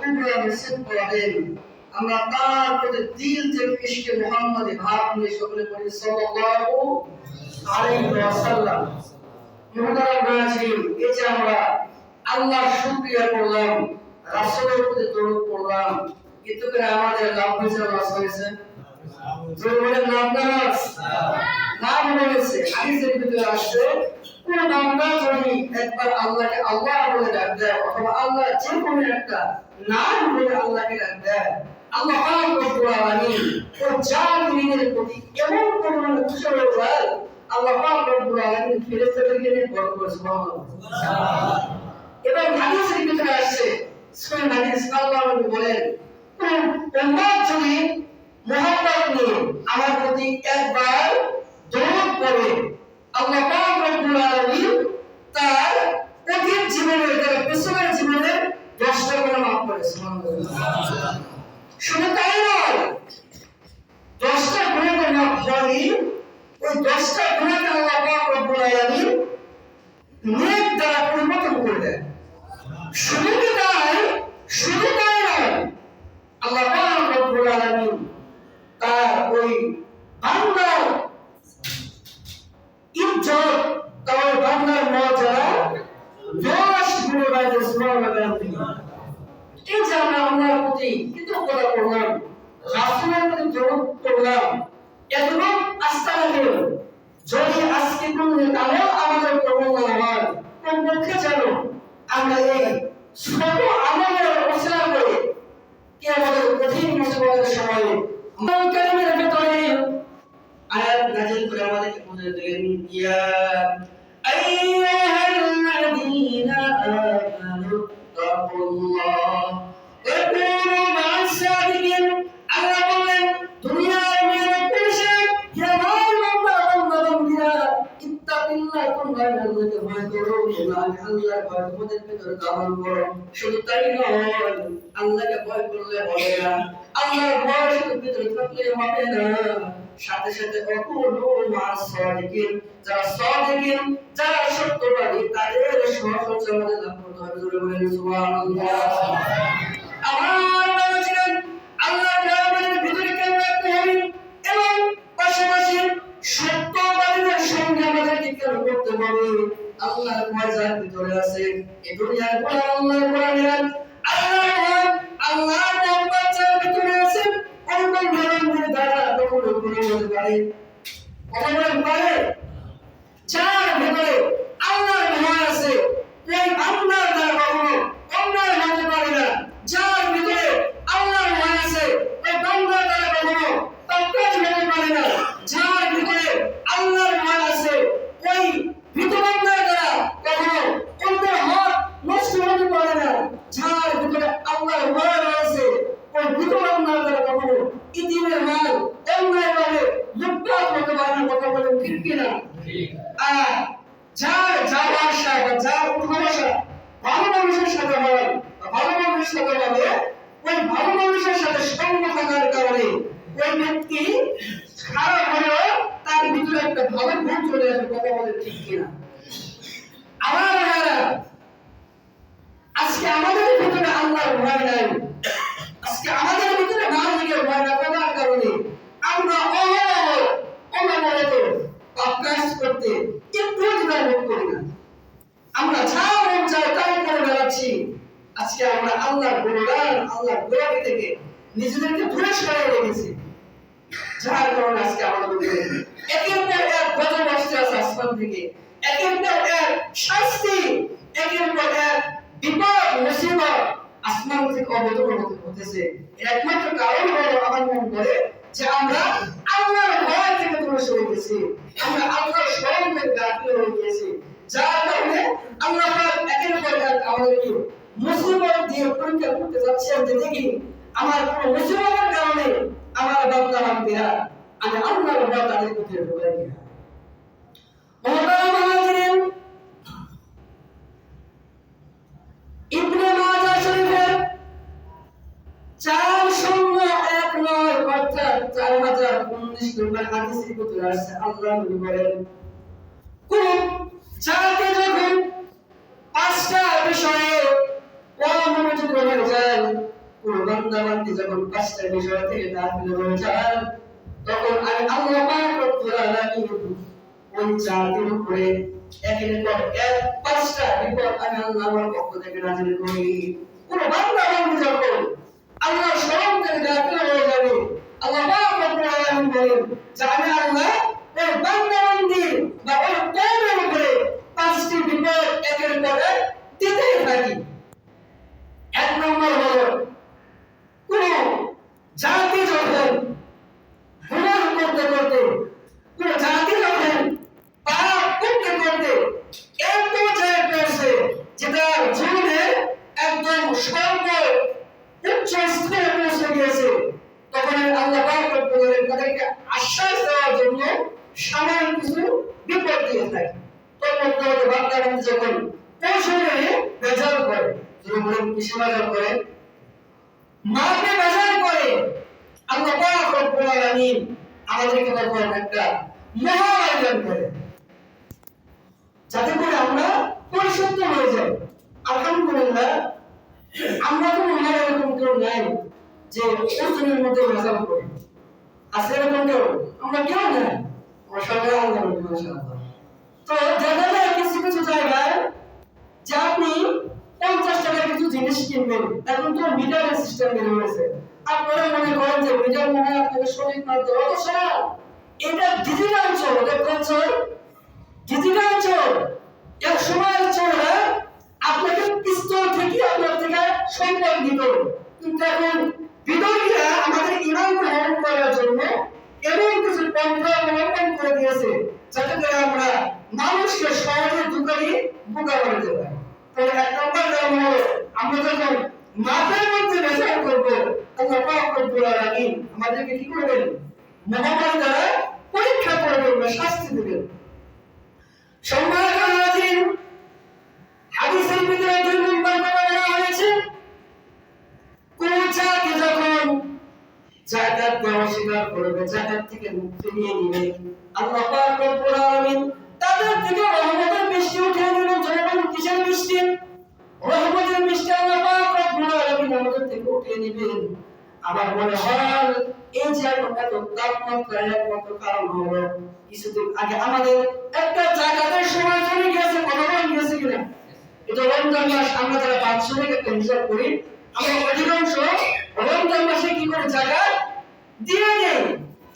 কুবরা নসিব করেন। আমরা তার প্রতি দিল থেকে ইশকে মুহাম্মদী ভাব নিয়ে সকলে পড়ি সাল্লাল্লাহু আলাইহি ওয়াসাল্লাম। মুহতারাম নাযিরিন, এই যে আমরা আল্লাহর শুকরিয়া করলাম, রাসূলের প্রতি দরুদ পড়লাম, এতে করে আমাদের লাভ হয়েছে না লস হয়েছে? জোরে বলেন লাভ না লস? লাভ হয়েছে। হাদিসের ভিতরে আসছে কোন বান্দা যদি একবার আল্লাহকে আল্লাহ বলে ডাক দেয় অথবা আল্লাহ যে কোনো একটা নাম বলে আল্লাহকে ডাক দেয়, আল্লাহ পাক রব্বুল আলামিন ও জাতির প্রতি এমন পরিমাণে খুশি হয়ে যায়, আল্লাহ পাক রব্বুল আলামিন ফেরেশতাদেরকে নিয়ে বড় করে সুবহানাল্লাহ। এবং হাদিসের ভিতরে আসছে সহিহ হাদিস, আল্লাহ নবী বলেন উম্মত যদি মুহাম্মদ নিয়ে আমার প্রতি একবার দরুদ পড়ে, আল্লাহ পাক রব্বুল আলামিন তার অতীত জীবনের তার পেছনের জীবনের 10টা গুনাহ মাফ করে সুবহানাল্লাহ। শুধু তাই নয়, 10টা গুনাহ মাফ করে, ওই 10টা গুনাহকে আল্লাহ পাক রব্বুল আলামিন নেক দ্বারা পরিবর্তন করে দেন। শুধু তাই নয়, আল্লাহ পাক রব্বুল আলামিন তার ওই বান্দার ইজ্জত, তার বান্দার মর্যাদা 10 গুণে বাড়িয়ে সুবহানাল্লাহ। এই যে আমরা আল্লাহর প্রতি কৃতজ্ঞতা করলাম, রাসূলের প্রতি দরুদ করলাম, এতটুকু আস্থা রাখেন, যদি আজকে কোনো কালেও আমাদের প্রবণতা হয়, কমপক্ষে যেন আমরা এই ছোট আমলের ওসিলা করে কি আমাদের কঠিন মুসিবতের সময়ে কালিমের ভিতরে আয়াত নাযিল করে আমাদেরকে বুঝিয়ে দিলেন, ইয়া আইয়ুহাল্লাযীনা আমানু তাকুল্লাহ ওয়া কুনু মা'আস সাদিকিন। আল্লাহ বলেন দুনিয়ার মানুষে হে আমার বান্দা-বান্দীরা, ইত্তাকিল্লাহ, তোমরা আল্লাহকে ভয় করো, আল্লাহর ভয় তোমাদের ভিতরে ধারণ করো। শুধু তাই নয়, আল্লাহকে ভয় করলে হবে না, আল্লাহর ভয় শুধু ভিতরে থাকলে হবে না, সাথে সাথে অকুলু মা'আস সাদিকিন, যারা সাদিকিন, যারা সত্যবাদী, তাদের সহচর্য আমাদের লাভ করতে হবে। জোরে বলেন সুবহানাল্লাহ। আমার বাবাজিরা, আল্লাহর ভয় আমাদের ভিতরে কেন রাখতে হবে এবং পাশাপাশি সত্যবাদীদের সঙ্গে আমাদেরকে কেন করতে হবে? আল্লাহর ভয় যার ভিতরে আছে, এই দুনিয়ার গোলাম আল্লাহর গোলামেরা, আল্লাহর মোহাব্বত যার ভিতরে আছে, কোন ধরনের দ্বারা কখনো গুনাহ হতে পারে? কখনো পারে? যার ভিতরে আল্লাহর ভয় আছে, এই বান্দার দ্বারা কখনো অন্যায় হতে পারে না। যার ভিতরে আল্লাহর ভয় আছে, এই বান্দার দ্বারা কখনো পাপাজ হতে পারে না। যার ভিতরে আল্লাহর ভয় আছে, ওই ভীত বান্দার দ্বারা কখনো অন্যের হক নষ্ট হতে পারে না। যার ভিতরে আল্লাহর ভয় আছে, ওই ভীত বান্দার দ্বারা কখনো ইতিমের মাল অন্যায়ভাবে লুটপাট হতে পারে না। কথা বলেন ঠিক কিনা? আর যার আশা বা যার উদ্দেশ্য ভালো মানুষের সাথে হয়, ভালো মানুষের সাথে হবে, ওই ভালো মানুষের সাথে সঙ্গ থাকার কারণে ওই ব্যক্তি খারাপ হলেও তার ভিতরে একটা ভালো গুণ চলে আসে। কথা বলে ঠিক কিনা? আমার ভাইরা, আজকে আমাদের ভিতরে আল্লাহর ভয় নাই, আজকে আমাদের ভিতরে মালিকের ভয় না থাকার কারণে আমরা অনবরত কাজ করতে একটু দ্বিধাবোধ করি না। আমরা যা মন চায় তাই করে বেড়াচ্ছি। আজকে আমরা আল্লাহর গুণগান, আল্লাহর গোলামি থেকে নিজেদেরকে দূরে সরিয়ে রেখেছি, যার কারণে আজকে আমাদের একের পর এক গজব আসতে আছে আসমান থেকে, একের পর এক শাস্তি, একের পর এক বিপদ মুসিবত আসমান থেকে অবতরণ হতেছে। একমাত্র কারণ হলো আমার মন বলে যে আমরা আল্লাহর ভয় থেকে দূরে সরে গেছি, আমরা আল্লাহর স্মরণ থেকে গাফিল হয়ে গেছি, যার কারণে আল্লাহ পাক একের পর এক আমাদেরকে মুসিবত দিয়ে পরীক্ষা করতে যাচ্ছেন যে দেখি আমার কোন মুসিবতের কারণে আমার বান্দা বান্দীরা আমি আল্লাহর ভয় তাদের প্রতি ঢোকাই কিনা। ইবনে মাজাহ শরীফের 401 অর্থাৎ 4019 নম্বর হাদিসের ভিতরে আছে, আল্লাহ নবী বলেন কোন জাতি যখন 5টা বিষয়ে অমনোযোগী হয়ে যায়, বান্দাবান্দি যখন পাঁচটা বিষয় থেকে গাফিল হয়ে যায় তখন আমি আল্লাহ পাক রব্বুল আলামিন ওই জাতির উপরে একের পর এক পাঁচটা বিপদ আমি আল্লাহর পক্ষ থেকে নাযিল করি। কোন বান্দাবান্দি যখন আল্লাহর স্মরণ থেকে গাফিল হয়ে যাবে আল্লাহ পাক রব্বুল আলামিন বলেন যে আমি আল্লাহ ওই বান্দাবান্দি বা ওই কওমের উপরে পাঁচটি বিপদ একের পর এক দিতেই থাকি। এক নম্বর হলো কোন জাতি যখন গুনাহ করতে করতে কোন জাতি যখন পাপ করতে করতে এত জায়গায় পৌঁছে যেটা জীবনের একদম সর্ব উচ্চ স্তরে পৌঁছে গিয়েছে তখন আল্লাহ পাক রব্বুল আলামিন তাদেরকে আশ্বাস দেওয়ার জন্য সামান্য কিছু বিপদ দিয়ে থাকে। তখন বান্দাবান্দি যখন পৌঁছে বেজার করে যখন কিসে বেজার করে মাকে বেজার করে আল্লাহ পাক রব্বুল আলামিন আমাদেরকে তখন একটা মহা আয়োজন করে যাতে করে আমরা পরিশুদ্ধ হয়ে যাই। আলহামদুলিল্লাহ আমরা তো মনে হয় এরকম কেউ নাই যে ওজনের মধ্যে ভেজাল করি, আছে এরকম কেউ? আমরা কেউ নাই, আমরা সবাই আলহামদুলিল্লাহ। তো দেখা যায় কিছু কিছু জায়গায় যে আপনি 50 টাকার কিছু জিনিস কিনবেন, এখন তো মিটারের সিস্টেম বের হয়েছে, আপনারা মনে করেন যে মিটার মনে হয় আপনাকে সঠিক মাত্রা অথচ না, এটা ডিজিটাল চোর, এটা কোন চোর? ডিজিটাল চোর। এক সময় চোররা আপনাকে পিস্তল থেকে আপনার থেকে সম্পদ দিত, কিন্তু এখন বিদর্মীরা আমাদের ইমানকে হরণ করার জন্য এমন কিছু পন্থা অবলম্বন করে দিয়েছে যাতে করে আমরা মানুষকে সহজে দোকানে বোকা বানাতে পারি। তাহলে এক নম্বর কারণ হলো আমরা যখন মাপের মধ্যে বেচার করবো আল্লাহ পাক রব্বুল আলামিন আমাদেরকে কি করবেন? মহামারী দ্বারা পরীক্ষা করবেন বা শাস্তি দেবেন। সম্মানিত হাজির, হাদিসের ভিতরে 2 নম্বর কথা বলা হয়েছে কোন জাতি যখন যাকাত দেওয়া স্বীকার করবে, যাকাত থেকে মুক্তি নিয়ে নিবে, আল্লাহ পাক রব্বুল আলামিন তাদের থেকে রহমতের বৃষ্টি উঠিয়ে দিবেন। যখন কিসের বৃষ্টি? রহমতের বৃষ্টি আল্লাহ পাক রব্বুল আলামিন আমাদের থেকে উঠিয়ে নেবেন। আমার মনে হয় এই যে এত তাপমাত্রা একমাত্র কারণ হলো কিছুদিন আগে আমাদের একটা জাকাতের সময় চলে গেছে, কথা বলা গেছে কিনা? এটা রমজান মাস, আমরা যারা বাৎসরিক একটা হিসাব করি আমরা অধিকাংশ রমজান মাসে কি করে জাকাত দিয়ে দেই,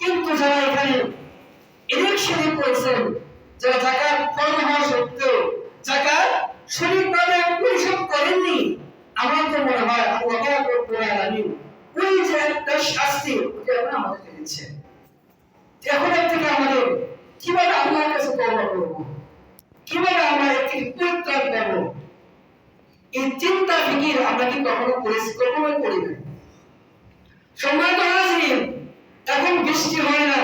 কিন্তু যারা এখানে ইলেকশনে করেছেন, যারা জাকাত ফরজ হওয়া সত্ত্বেও জাকাত সঠিকভাবে পরিশোধ করেননি, আমার তো মনে হয় আল্লাহ পাক রব্বুল আলামিন ওই যে একটা শাস্তি ওটা এখন আমাদেরকে দিচ্ছে। এখন থেকে আমাদের কিভাবে আল্লাহর কাছে তওবা করব, কিভাবে আমরা একটি পরিত্রাণ পাব, এই চিন্তা ফিকির আমরা কি কখনো করেছি? কখনোই করি না। সম্মানিত হাজির, এখন বৃষ্টি হয় না,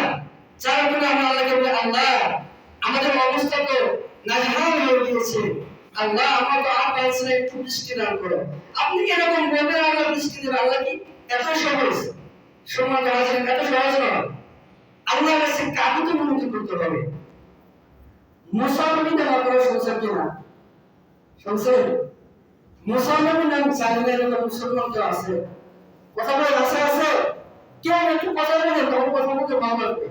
যার ফলে আমরা আল্লাহকে বলি আল্লাহ আমাদের অবস্থা তো নাজেহাল হয়ে গিয়েছে, আল্লাহ আমরা তো আর পাচ্ছি না, একটু বৃষ্টি দান করো। আপনি কি এরকম বলবেন আল্লাহ বৃষ্টি দেবে? আল্লাহ কি এত সহজ? সম্মানিত হাজির, এত সহজ নয়। আল্লাহর কাছে কাকুতি মিনতি করতে হবে। মুসা নবীকে আপনারা শুনছেন কিনা? শুনছেন? মুসা নবীর নাম জানেন এরকম মুসলমান তো আছে, কথা বলে আছে আছে, কেউ একটু কথা বলে তখন কথা বলতে ভালো লাগবে।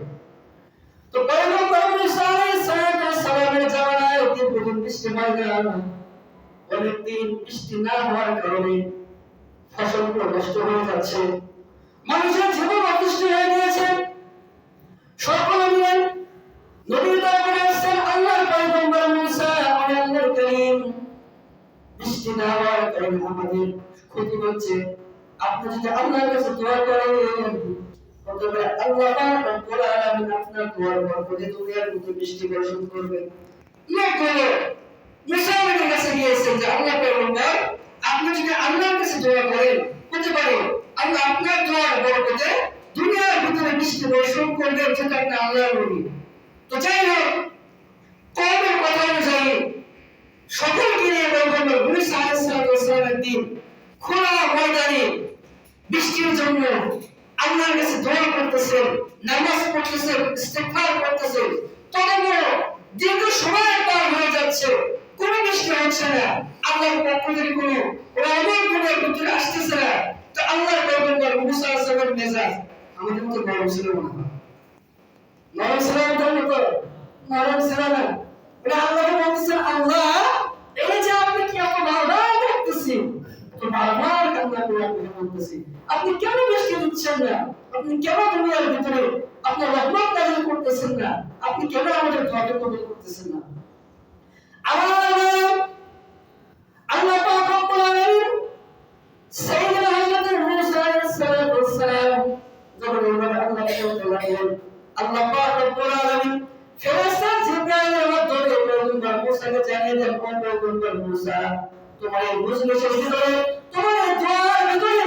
তো পয়গম্বর মুসা আলাইহিস সালামের জামানায় দীর্ঘদিন বৃষ্টি হয় না, অনেকদিন বৃষ্টি না হওয়ার কারণে ফসলগুলো নষ্ট হয়ে যাচ্ছে, মানুষের জীবন অতিষ্ঠ হয়ে গিয়েছে। সকলে মিলে নবীর দরবারে আসছেন আল্লাহর পয়গম্বর মুসা, আল্লাহর কারীম বৃষ্টি না হওয়ার কারণে আমাদের ক্ষতি হচ্ছে, আপনি যদি আল্লাহর কাছে দোয়া করেন তবে আল্লাহ পাক রব্বুল আলামিন আপনার দোয়ার বরকতে দুনিয়ার মধ্যে বৃষ্টি বর্ষণ করবেন। লোক হলো মুসা নবীর কাছে গিয়েছেন যে আল্লাহ পয়গম্বর আপনি যদি আল্লাহর কাছে দোয়া করেন হতে পারে আল্লাহ আপনার দোয়ার বরকতে দুনিয়ার ভিতরে বৃষ্টি বর্ষণ করবেন, সেটা আপনি আল্লাহর নবী। তো যাই হোক, কওমের কথা অনুযায়ী সকলকে নিয়ে পয়গম্বর মুসা আলাইহিস সালামের দিন খোলা ময়দানে বৃষ্টির জন্য আল্লাহর কাছে দোয়া করতেছেন, নামাজ পড়তেছেন, ইস্তিগফার করতেছেন, তবুও দীর্ঘ সময় পার হয়ে যাচ্ছে, কোনো বৃষ্টি হচ্ছে না, আল্লাহর পক্ষ থেকে কোনো রহমত দুনিয়ার ভিতরে আসতেছে না। তো আল্লাহর পয়গম্বর মেজাজ আমাদের মতো গরম ছিল না, নরম ছিল আমাদের মতো, নরম ছিল না। এটা আল্লাহকে বলতেছেন, আল্লাহ এই যে আপনি কি এত বারবার দেখতেছি, তো বারবার কান্না করে আপনি বলতেছি, আপনি কেন বৃষ্টি দিচ্ছেন না, আপনি কেন দুনিয়ার ভিতরে আপনার রহমত নাযিল করতেছেন না, আপনি কেন আমাদের দোয়াকে কবুল করতেছেন না। আল্লাহ পাক রব্বুল আলামিন সাইয়েদনা হযরত মুসা আলাইহিস সালাম যখন এইভাবে আল্লাহকে বলতে লাগলেন, আল্লাহ পাক রব্বুল আলামিন ফেরেশতা জিবরাইলের মাধ্যমে পয়গম্বর মুসাকে জানিয়ে দেন, ও পয়গম্বর মুসা, তোমার এই মজলিসের ভিতরে, তোমার এই দোয়ার ভিতরে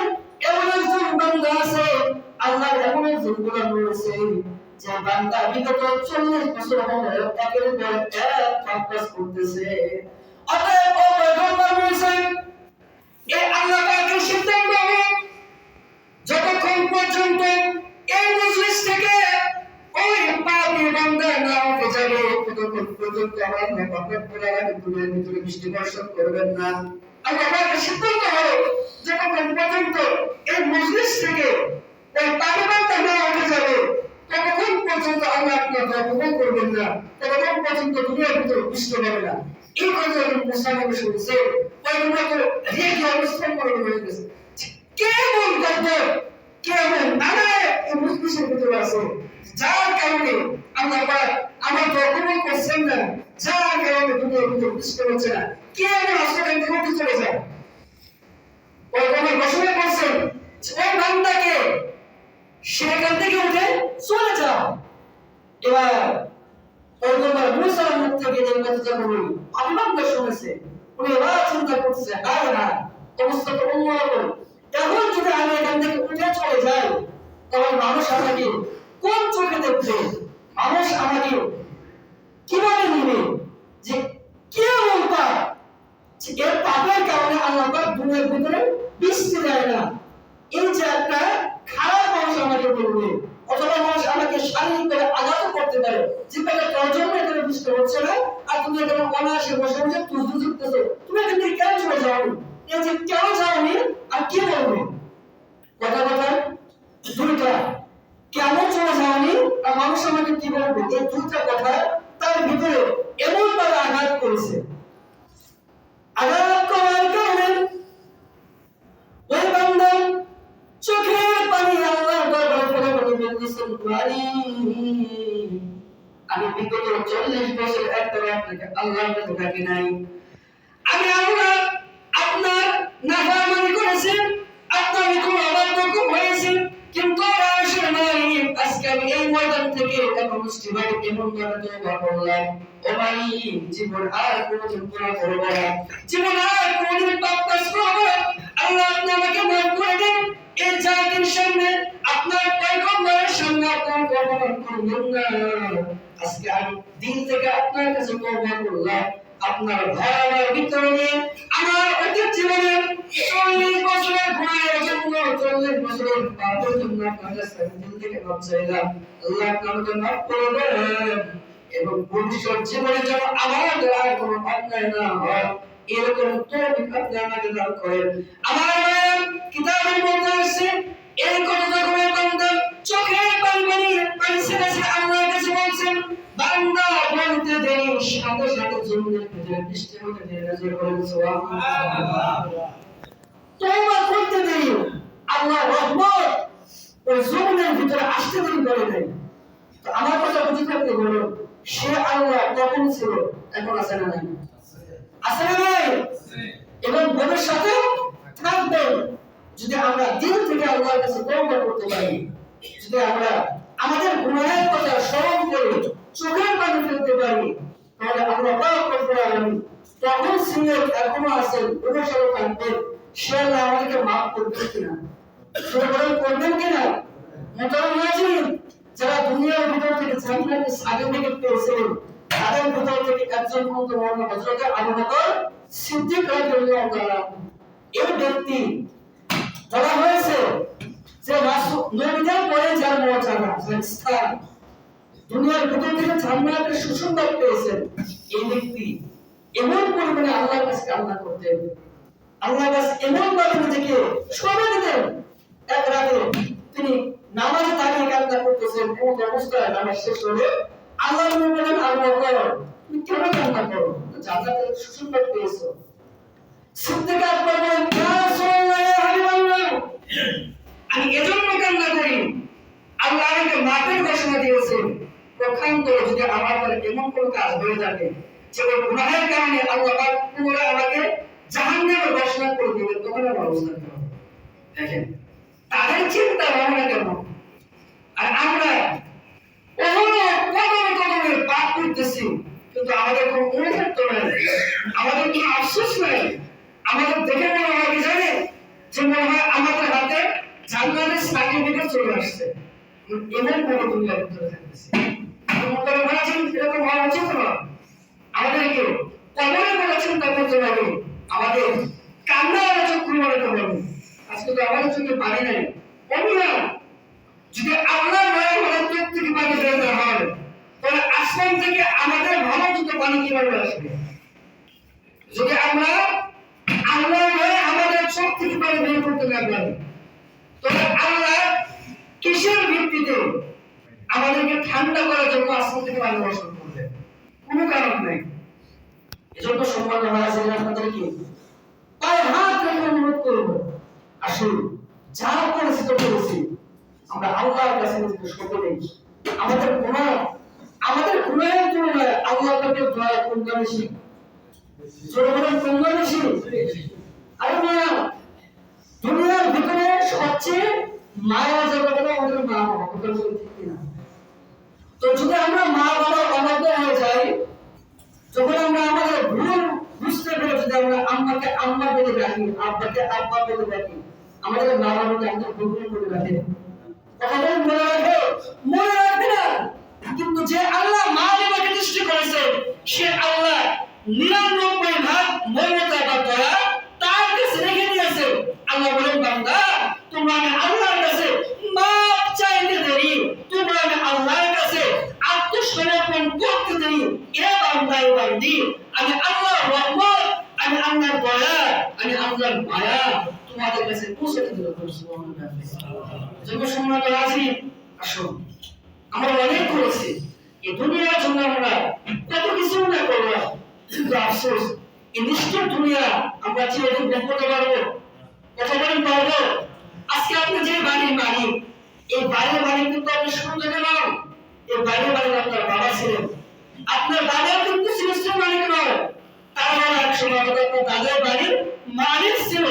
এমন একজন বান্দা আছে, আল্লাহর এমন একজন গোলাম রয়েছে যে বান্দা বিগত 40 বছর হলো একের পর এক পাপ কাজ করতেছে। অতএব ও পয়গম্বর মুসা, এই আল্লাহ পাকের সিদ্ধান্ত হবে, যতক্ষণ পর্যন্ত এই মজলিস থেকে ওই পাপী বান্দা না উঠে যাবে, ততক্ষণ পর্যন্ত আমার পাপের পরাগামী দুনিয়ার ভিতরে বৃষ্টি বর্ষণ করবেন না। আল্লাহ পাকের সিদ্ধান্ত হবে, যতক্ষণ পর্যন্ত এই মজলিস থেকে ওই পাপী বান্দা না উঠে যাবে, ততক্ষণ পর্যন্ত আল্লাহ আপনার দোয়া কবুল করবেন না, ততক্ষণ পর্যন্ত দুনিয়ার ভিতরে বৃষ্টি হবে না। এই কথা মুসা নবী শুনছে, পয়গম্বর তো রেগে অবস্থান করে হয়ে গেছে, কেমন করবে, কেমন আরে এই মজলিসের ভিতরে আছে, যার কারণে আল্লাহ পাক আমার দোয়া কবুল করছেন না, যার কারণে দুনিয়ার ভিতরে বৃষ্টি হচ্ছে না, কেমন আসলে থেকে চলে যায়। পয়গম্বর ঘোষণা করছেন, ওই বান্দাকে সেখান থেকে উঠে চলে যাও। এবার পয়গম্বর মুসার মুখ থেকে যে কথা যখন অবিলম্বে শুনেছে, উনি এবার চিন্তা করতেছে, হায় হায় অবস্থা তো অন্যরকম, এখন যদি আমি এখান থেকে উঠে চলে যাই, তখন মানুষ আমাকে কোন চোখে দেখবে, মানুষ আমাকে কিভাবে নিবে, যে কে বলতা এর পাপের কারণে আল্লাহ পাক দুনিয়ার ভিতরে বৃষ্টি দেয় না, এই যে একটা খারাপ মানুষ আমাকে বলবে, অথবা মানুষ আমাকে শারীরিকভাবে আঘাত করতে পারে, যে তাকে তোর জন্য এখানে বৃষ্টি হচ্ছে না, আর তুমি এখানে অনায়াসে বসে বসে তুজু যুক্তেছো, তুমি এখান থেকে কেন চলে যাওনি, এই যে কেন যাওনি আর কি বলবে, কথা কথা দুইটা, কেমন চলে যাওনি আর মানুষ আমাকে কি বলবে, এই দুইটা কথা তার ভিতরে এমন ভাবে আঘাত করেছে। আঘাত করার কারণে ওই বান্দা চোখের পানি আল্লাহর দরবারে ফেলে বলতেছেন, আমি বিগত 40 বছর একবার আপনাকে আল্লাহর কাছে ডাকি নাই, আমি আল্লাহ আপনার নাফরমানি করেছি, আপনার হুকুম অবাধ্য হয়েছে, কিন্তু আশা নাই আজকে আমি এই ময়দান থেকে এখন মুসলিমাই এমন ভাবে তওবা করলাম, ও ভাই জীবন আর কোনোদিন গুনাহ করব না, জীবন আর কোনোদিন পাপ কাজ করব না, আল্লাহ আপনি আমাকে মাফ করে দেন, এই জাতির সামনে আপনার পয়গম্বরের সামনে আপনার গর্বমান করবেন না, আজকে আমি দিল থেকে আপনার কাছে তওবা করলাম, আপনার ভয়াবহ ভিতরে নিয়ে আমার অতীত জীবনের 40 বছরের গুনাহের জন্য, 40 বছরের পাপের জন্য আপনার কাছে দিল থেকে মাফ চাইলাম, আল্লাহ আপনি আমাকে মাফ করে দেন, এবং ভবিষ্যৎ জীবনে যেন আমার আর কোনো অন্যায় না হয়, এরকম তৌফিক আপনি আমাকে দান করেন। আমার কিতাবের মধ্যে আছে, এই কথা যখন বান্দা চোখের পানি ছেড়ে আল্লাহর কাছে বলছেন, বান্দা বলতে দেরি, সাথে সাথে জমিনের ভিতরে বৃষ্টি হতে দেরি, নজর করেন সুবহানাল্লাহ। তওবা করতে দেরি, আল্লাহর রহমত ওই জমিনের ভিতরে আসতে দেরি করে দেয়। তো আমার কথা বুঝে থাকতে বলো, সে আল্লাহ তখন ছিল, এখন আছে না নাই? আছে না নাই? এবং ভবিষ্যতেও থাকবে, যদি আমরা দিল থেকে আল্লাহর কাছে তওবা করতে পারি, যদি আমরা আমাদের গুনাহের কথা স্মরণ করে চোখের পানি ফেলতে পারি, তাহলে আল্লাহ পাক রব্বুল আলামিন তখন ছিলেন, এখনো আছেন, ভবিষ্যতেও থাকবেন, সে আল্লাহ আমাদেরকে মাফ করবেন কিনা, সেটা করবেন কিনা। মোতারাম হাজিরিন, যারা দুনিয়ার ভিতর থেকে জান্নাতের সার্টিফিকেট পেয়েছিলেন, তাদের ভিতর থেকে একজন কিন্তু হযরত আবু বকর সিদ্দিক রাদিয়াল্লাহু তাআলা, এই ব্যক্তি বলা হয়েছে যে রাসূল নবীদের পরে যার মর্যাদা, যার স্থান, দুনিয়ার ভিতর থেকে জান্নাতের সুসংবাদ পেয়েছেন, এই ব্যক্তি এমন পরিমাণে আল্লাহর কাছে কান্না করতেন, আল্লাহর কাছে এমন ভাবে নিজেকে সমর্পণ দিতেন, এক রাতে তিনি নামাজে দাঁড়িয়ে কান্না করতেছেন, এমন অবস্থায় নামাজ শেষ হলে আল্লাহ নবী বলেন, আবু বকর তুমি কেন কান্না করো? জান্নাতের সুসংবাদ পেয়েছো। সিদ্দিক আকবর বলেন, ইয়া রাসূলুল্লাহ, ইয়া হাবিবাল্লাহ, আমি এজন্য কান্না করি, আল্লাহ আমাকে মাফের ঘোষণা দিয়েছেন, পক্ষান্তরে যদি আমার দ্বারা এমন কোনো কাজ হয়ে থাকে যে ওই গুনাহের কারণে আল্লাহ পাক পুনরায় আমাকে জাহান্নামের ঘোষণা করে দিবেন, তখন আমার অবস্থা কি হবে? দেখেন তাদের চিন্তা ভাবনা কেমন। আর আমরা কদমে পাপ করতেছি, কিন্তু আমাদের কোনো অনুতপ্ত নাই, আমাদের কোনো আফসোস নাই। আমাদের দেখে মনে হয় কি জানে, যে মনে হয় আমাদের হাতে জান্নাতের সার্টিফিকেট চলে আসছে, এমন ভাবে দুনিয়ার ভিতরে থাকতেছি। এরকম হওয়া উচিত না। আমাদেরকে কবরের কথা চিন্তা করতে হবে, আমাদের কান্না চক্ষু বানাতে হবে। আজকে তো আমাদের চোখে পানি নাই, অভিমান যদি আল্লাহ মায়া আমাদের চোখ থেকে পানি বেরোতে হয়, তাহলে আসমান থেকে আমাদের ভালো চোখে পানি কিভাবে আসবে? যদি আমরা আল্লাহ মায়া আমাদের চোখ থেকে পানি বের করতে না পারি, তাহলে আল্লাহ কিসের ভিত্তিতে আমাদেরকে ঠান্ডা করার জন্য আসমান থেকে পানি বর্ষণ করবে? কোনো কারণ নেই। এজন্য সম্মানিত হাজিরিন, আপনাদেরকে পায়ে হাত রেখে অনুরোধ করব, আসুন যা পরিচিত করেছি আমরা আল্লাহর কাছে নিজেকে সঁপে দেই। আমাদের গুনাহের তুলনায় আল্লাহ পাকের দয়া কোনটা বেশি? জোরে বলেন, কোনটা বেশি? আরে মায়া, দুনিয়ার ভিতরে সবচেয়ে মায়া জগতে আমাদের মা বাবা, কথা বলতে ঠিক না? তো যদি আমরা মা বাবার অবাধ্য হয়ে যাই, যখন আমরা আমাদের ভুল বুঝতে পেরে যদি আমরা আম্মাকে আম্মা বলে ডাকি, আব্বাকে আব্বা বলে ডাকি, আমাদের মা বাবাকে আমাদের ভুল করে ডাকে, কথা বলেন, মনে রাখবে না। কিন্তু যে আল্লাহ মা বাবাকে সৃষ্টি করেছে, সে আল্লাহ 99 ভাগ মমতা বা দয়া তার কাছে রেখে দিয়েছে। আল্লাহ বলেন, বান্দা তোমরা আমি আল্লাহর কাছে মাপ চাইতে দেরি, তোমরা আমি আল্লাহর কাছে আত্মসমর্পণ করতে দেরি, এ বান্দা এ বান্দি, আমি আল্লাহর রহমত, আমি আল্লাহর দয়া, আমি আল্লাহর মায়া তোমাদের কাছে পৌঁছে দিতে পারবো। সুবহানাল্লাহ। জন্য সম্মানিত হাজিরিন, আসুন আমরা অনেক করেছি এই দুনিয়ার জন্য, আমরা কত কিছু না করলাম, কিন্তু আফসোস এই নিষ্ঠুর দুনিয়া আমরা চিরদিন ভোগ করতে পারবো? কথা বলেন, পারবো? আজকে আপনি যে বাড়ির মালিক, এই বাড়ির মালিক কিন্তু আপনি শুরু থেকে নন, এই বাড়ির মালিক আপনার বাবা ছিলেন, আপনার দাদা কিন্তু ছিল মালিক নয়, তারা এক সময় আপনার দাদার বাড়ির মালিক ছিল।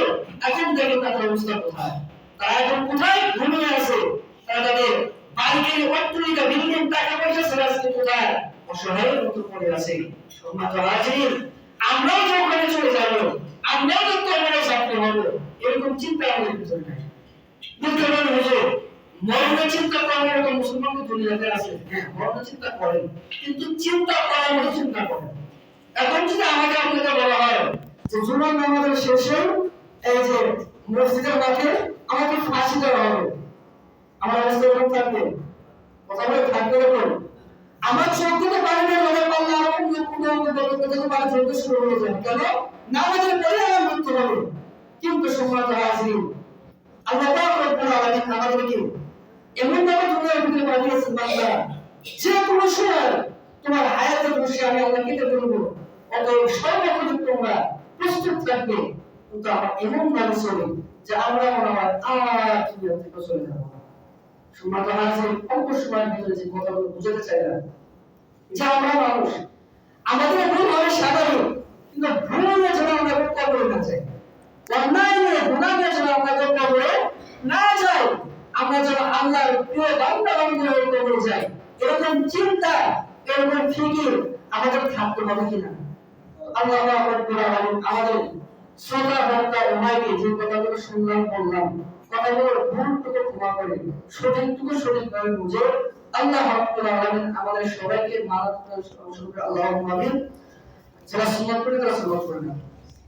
এখন দেখেন তাদের অবস্থা কোথায়, তারা এখন কোথায় ঘুমিয়ে আছে, তারা তাদের বাড়ির অট্টালিকা বিল্ডিং টাকা পয়সা ছেড়ে আজকে কোথায় অসহায়ের মতো পড়ে আছে। সম্মানিত হাজিরিন, আমরাও যে ওখানে চলে যাবো, আমরাও তো কবরে থাকতে হবে, এরকম চিন্তা আমাদের ভিতরে নাই। বুঝতে পারেন হুজুর, মরণের চিন্তা করার মতো মুসলমান দুনিয়াতে আছে, হ্যাঁ মরণের চিন্তা করেন, কিন্তু চিন্তা করার মতো চিন্তা করেন। এখন যদি আমাকে আপনাকে বলা হয় যে জুমার নামাজের শেষে এই যে মসজিদের মাঠে আমাকে ফাঁসি দেওয়া হবে, আমার অবস্থা এরকম থাকবে? কথা বলে থাকবে এরকম? আমার চোখ থেকে পানি বের হবে, পাল্লা আমার কোনো পানি ঝরতে শুরু হয়ে যাবে, কেন? নামাজের পরে আমার মৃত্যু হবে। কিন্তু সম্মানিত হাজিরিন, আল্লাহ পাক রব্বুল আলামিন আমাদেরকে এমন ভাবে দুনিয়ার ভিতরে পাঠিয়েছেন, বান্দা যে কোনো সময় তোমার হায়াতের বসে আমি আল্লাহ কেটে ফেলবো, অতএব সর্বপ্রথম তোমরা প্রস্তুত থাকবে। কিন্তু আমরা এমন ভাবে চলি যে আমরা মনে হয় আর দুনিয়া থেকে চলে যাবো। সম্মানিত হাজিরিন, অল্প সময়ের ভিতরে যে কথাগুলো বুঝাতে চাইলাম, যে আমরা মানুষ, আমাদের ভুল হয় স্বাভাবিক, কিন্তু ভুল নিয়ে যেন আমরা কবরে না যাই, অন্যায় নিয়ে গুনাহ নিয়ে যেন আমরা কবরে না যাই, আমরা যেন আল্লাহর প্রিয় বান্দা বান্দীর কবরে যাই, এরকম চিন্তা, এরকম ফিকির আমাদের থাকতে হবে কিনা? আল্লাহ রাব্বুল আলামিন আমাদের শ্রোতা বক্তা উভয়কে যে কথাগুলো শুনলাম বললাম, কথাগুলো ভুলটুকু ক্ষমা করে সঠিকটুকু সঠিকভাবে বুঝে আল্লাহ রাব্বুল আলামিন আমাদের সবাইকে মানব আল্লাহুম্মা আমিন। যারা সুন্নাত করে তারা সুন্নাত করে না।